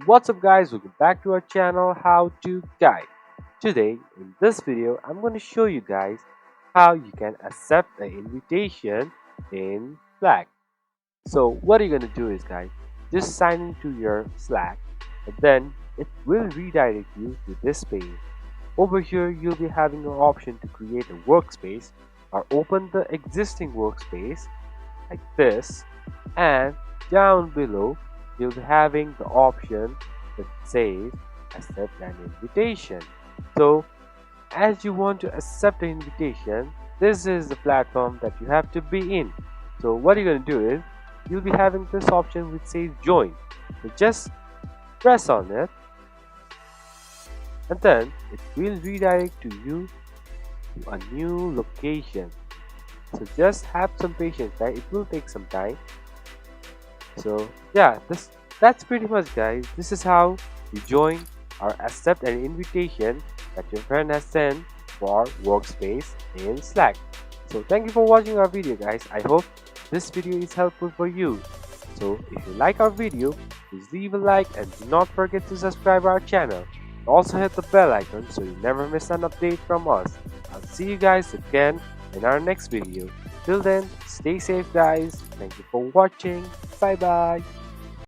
What's up guys, welcome back to our channel How to Guide. Today in this video I'm going to show you guys how you can accept an invitation in Slack. So what you're going to do is guys, just sign into your Slack and then it will redirect you to this page. Over here you'll be having an option to create a workspace or open the existing workspace like this, and down below you'll be having the option that says accept an invitation. So as you want to accept an invitation, this is the platform that you have to be in. So what you're going to do is you'll be having this option which says join. So just press on it and then it will redirect to you to a new location. So just have some patience, right? It will take some time. So yeah, that's pretty much guys. This is how you join or accept an invitation that your friend has sent for workspace in Slack. So thank you for watching our video guys. I hope this video is helpful for you. So if you like our video, please leave a like and do not forget to subscribe our channel. Also hit the bell icon so you never miss an update from us. I'll see you guys again in our next video. Till then, stay safe guys. Thank you for watching. Bye bye.